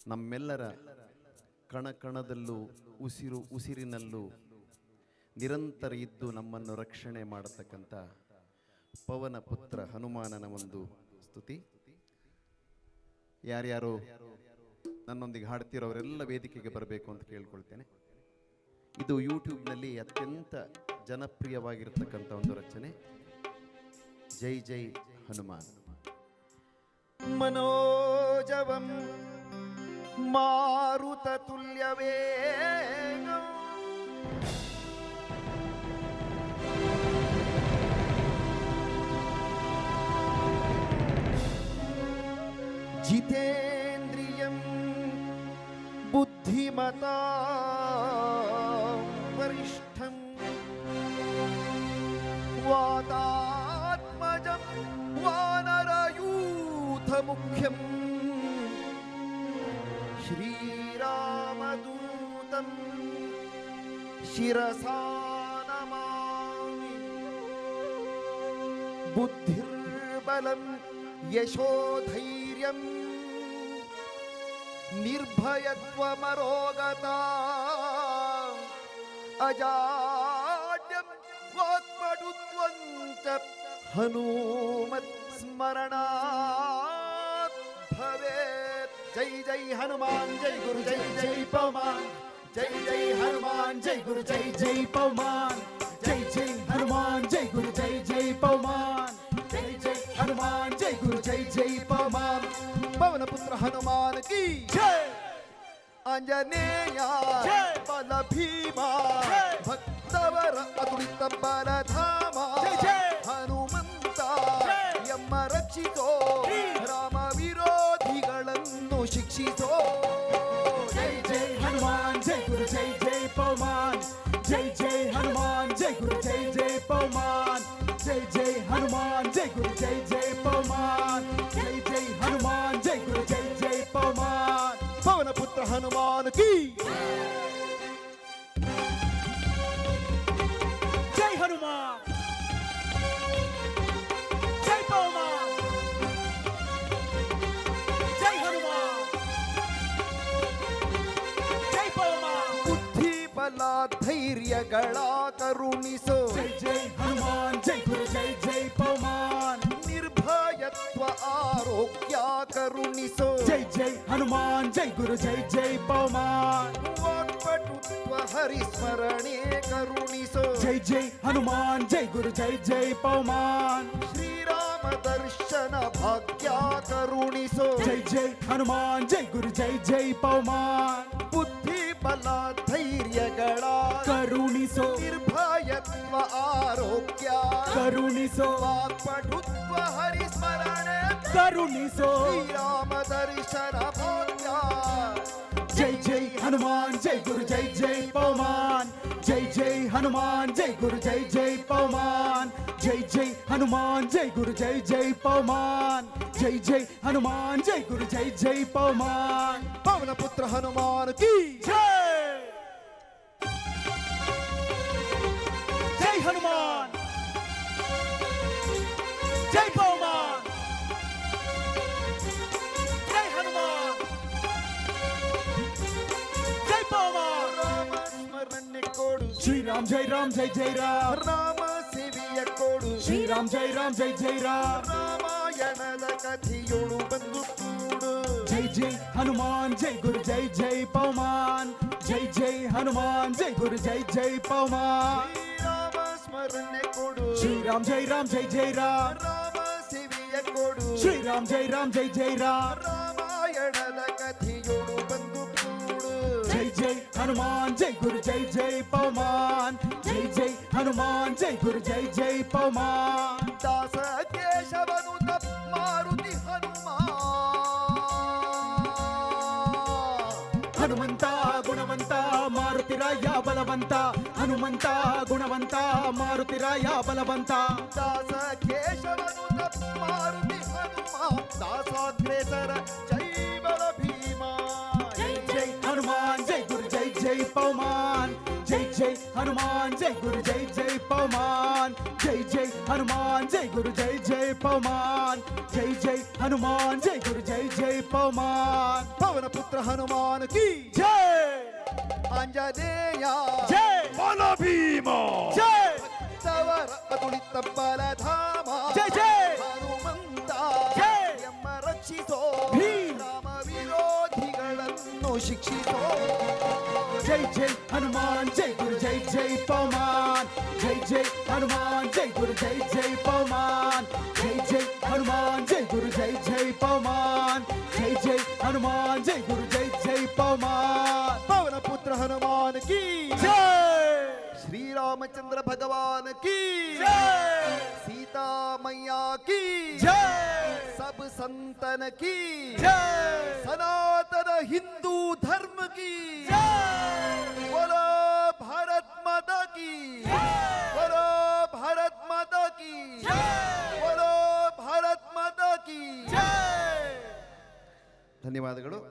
ನಮ್ಮೆಲ್ಲರ ಕಣಕಣದಲ್ಲೂ ಉಸಿರಿನಲ್ಲೂ ನಿರಂತರ ಇದ್ದು ನಮ್ಮನ್ನು ರಕ್ಷಣೆ ಮಾಡತಕ್ಕಂಥ ಪವನ ಪುತ್ರ ಹನುಮಾನನ ಒಂದು ಸ್ತುತಿ. ಯಾರ್ಯಾರು ನನ್ನೊಂದಿಗೆ ಹಾಡ್ತಿರೋರೆಲ್ಲ ವೇದಿಕೆಗೆ ಬರಬೇಕು ಅಂತ ಕೇಳ್ಕೊಳ್ತೇನೆ. ಇದು ಯೂಟ್ಯೂಬ್ನಲ್ಲಿ ಅತ್ಯಂತ ಜನಪ್ರಿಯವಾಗಿರ್ತಕ್ಕಂಥ ಒಂದು ರಚನೆ. ಜೈ ಜೈ ಹನುಮಾನ್. ಮನೋಜವಂ ಮಾರುತ ತುಲ್ಯವೇಗಂ ಜಿತೇಂದ್ರಿಯಂ ಬುದ್ಧಿಮತಾ ವರಿಷ್ಠಂ ವಾತಾತ್ಮಜಂ ವಾನರಯೂಥ ಮುಖ್ಯಂ ಶ್ರೀರಾಮದೂತಂ ಶಿರಸಾ ನಮಾಮಿ. ಬುದ್ಧಿರ್ಬಲಂ ಯಶೋಧೈರ್ಯಂ ನಿರ್ಭಯತ್ವಮರೋಗತಾ ಅಜಾಡ್ಯಂ ವಾಕ್ಪಟುತ್ವಂಚ ಹನುಮತ್ ಸ್ಮರಣಾತ್ ಭವೇತ್. ಜೈ ಜೈ ಹನುಮಾನ್ ಜೈ ಗುರು ಜೈ ಜೈ ಪವಮಾನ್. ಜೈ ಜೈ ಹನುಮಾನ್ ಜೈ ಗುರು ಜೈ ಜೈ ಪವಮಾನ್. ಜೈ ಜೈ ಹನುಮಾನ್ ಜೈ ಗುರು ಜೈ ಜೈ ಪವಮಾನ್. ಜೈ ಜೈ ಹನುಮಾನ್ ಜೈ ಗುರು ಜೈ ಜೈ ಪವಮಾನ್. ಪವನ ಪುತ್ರ ಹನುಮಾನ್ ಕಿ ಜೈ. ಆಂಜನೇಯ ಬಲ ಭೀಮ ಭಕ್ತವರ ಅತುಲಿತ ಬಲಧಾಮ. ಹನುಮಂತ ಎಮ್ಮ ರಕ್ಷಿಸೋ ರಾಮ ವಿರೋಧಿಗಳನ್ನು ಶಿಕ್ಷಿಸೋ. ಜೈ ಜೈ ಹನುಮಾನ್ ಜೈ ಗುರು ಜೈ ಜೈ ಪವಮಾನ್. ಜೈ ಜೈ ಹನುಮಾನ್ ಜೈ ಗುರು ಜೈ ಜೈ ಪವಮಾನ್. ಜೈ ಜೈ ಹನುಮಾನ್ ಜೈ ಗುರು ಜೈ ಜೈ ಪವಮಾನ್. ಜೈ ಜೈ ಹನುಮಾನ್ ಜೈ ಗುರು ಜೈ ಜೈ ಪವಮಾನ್. ಪವನ ಪುತ್ರ ಹನುಮಾನ್ ಕಿ ಜೈ ಹನುಮಾನ್. ಜೈ ಪವಮಾನ್. ಜೈ ಹನುಮಾನ್. ಜೈ ಪವಮಾನ್. ಬುದ್ಧಿ ಬಲ ಧೈರ್ಯಗಳ ಕರುಣಿಸೋ. ಜೈ ಜೈ ಹನುಮಾನ್ ಜೈ ಗುರು ಜೈ ಜೈ ಪವಮಾನ್. ನಿರ್ಭಯತ್ವ ಆರೋಗ್ಯ ಕರುಣಿಸೋ. ಜೈ ಜೈ ಹನುಮಾನ್ ಜೈ ಗುರು ಜೈ ಜೈ ಪವಮಾನ್. ವಾಕ್ಪಟುತ್ವ ಹರಿಸ್ಮರಣೆ ಕರುಣಿಸೋ. ಜೈ ಜೈ ಹನುಮಾನ್ ಜೈ ಗುರು ಜೈ ಜೈ ಪವಮಾನ್. ಶ್ರೀರಾಮ ದರ್ಶನ ಭಾಗ್ಯ ಕರುಣಿಸೋ. ಜೈ ಜೈ ಹನುಮಾನ್ ಜೈ ಗುರು ಜೈ ಜೈ ಪವಮಾನ್. ಬುದ್ಧಿ ಬಲ ಧೈರ್ಯಗಳ ಕರುಣಿಸೋ. ನಿರ್ಭಯತ್ವ ಆರೋಗ್ಯ ಕರುಣಿಸೋ. ವಾಕ್ಪಟುತ್ವ ಹರಿಸ್ಮರಣೆ ಕರುಣಿಸೋ. ಶ್ರೀರಾಮ ದರ್ಶನ ಭಾಗ್ಯ. ಜೈ ಜೈ ಹನುಮಾನ್ ಜೈ ಗುರು ಜೈ ಜೈ ಪವಮಾನ್. ಜೈ ಜೈ ಹನುಮಾನ್ ಜೈ ಗುರು ಜೈ ಜೈ ಪವಮಾನ್. ಜೈ ಜೈ ಹನುಮಾನ್ ಜೈ ಗುರು ಜೈ ಜೈ ಪವಮಾನ್. ಜೈ ಜೈ ಹನುಮಾನ್ ಜೈ ಗುರು ಜೈ ಜೈ ಪವಮಾನ್. ಪವನ ಪುತ್ರ ಹನುಮಾನ್ ಕಿ ಜೈ. ಜೈ ಹನುಮಾನ್. ಜೈ ಪವಮಾನ್. ಜೈ ಹನುಮಾನ್. ಜೈ ಪವಮಾನ್. ರಾಮ ಸ್ಮರಣೆ ಕೊಡು. ಶ್ರೀರಾಮ್ ಜೈ ರಾಮ್ ಜೈ ಜೈ ರಾಮ್. ರಾಮ ಸೇವೆಯ ಕೊಡು. ಶ್ರೀರಾಮ್ ಜೈ ರಾಮ್ ಜೈ ಜೈ ರಾಮ್. ರಾಮಾಯಣದ ಕಥೆಯೊಳು ಬಂದು ಕೂಡು. ಜೈ ಜೈ ಹನುಮಾನ್ ಜೈ ಗುರು ಜೈ ಜೈ ಪವಮಾನ್. ಜೈ ಜೈ ಹನುಮಾನ್ ಜೈ ಗುರು ಜೈ ಜೈ ಪವಮಾನ್. ಶ್ರೀರಾಮ ಸ್ಮರಣೆ ಕೊಡು. ಶ್ರೀರಾಮ್ ಜೈ ರಾಮ್ ಜೈ ಜೈ ರಾಮ್. ರಾಮ ಸೇವೆಯ ಕೊಡು. ಶ್ರೀರಾಮ್ ಜೈ ರಾಮ್ ಜೈ ಜೈ ರಾಮ್. ರಾಮಾಯಣದ ಕಥೆಯೊಳು ಬಂದು ಕೂಡು. ಜೈ ಜೈ ಹನುಮಾನ್ ಜೈ ಗುರು ಜೈ ಜೈ ಪವಮಾನ್. ಜೈ ಜೈ ಹನುಮಾನ್ ಜೈ ಗುರು ಜೈ ಜೈ ಪವಮಾನ್. ದಾಸ ಕೇಶವನು ಮಾರುತಿ ಹನುಮ. ಹನುಮಂತ ಗುಣವಂತ ಮಾರುತಿರಾಯ ಬಲವಂತ. ಹನುಮಂತ ಗುಣವಂತ ಮಾರುತಿರಾಯ ಬಲವಂತ. ದಾಸ ಕೇಶವನು ಮಾರುತಿ ಹನುಮ. ದಾಸಾಗ್ರೇಸರ ಜೈ ಬಲ ಭೀಮ. ಜೈ ಜೈ ಹನುಮಾನ್ ಜೈ ಗುರು ಜೈ ಜೈ ಪವಮಾನ್. ಜೈ ಜೈ ಹನುಮಾನ್ ಜೈ ಗುರು ಜೈ ಜೈ ಪವಮಾನ್. ಜೈ ಜೈ हनुमान जय गुरु जय जय पवमान जय जय हनुमान जय गुरु जय जय पवमान पवन पुत्र हनुमान की जय आंजनेय जय ಬಲ ಭೀಮ जय ಭಕ್ತವರ ಅತುಳಿತ ಬಲಧಾಮ जय जय ಹನುಮಂತ ಜೈ. ಎಮ್ಮ ರಕ್ಷಿಸೋ ಭೀಮ್. ರಾಮ ವಿರೋಧಿಗಳನ್ನು ಶಿಕ್ಷಿಸೋ जय जय हनुमान जय गुरु जय जय पवमान जय जय हनुमान जय गुरु जय जय पवमान जय जय हनुमान जय गुरु जय जय पवमान जय जय हनुमान जय गुरु जय जय पवमान पवन पुत्र हनुमान की जय श्री रामचंद्र भगवान की जय सीता मैया की जय सब संतन की जय सनातन हिंदू धर्म की बोलो भारत माता की बोलो भारत माता की बोलो भारत माता की ಧನ್ಯವಾದಗಳು.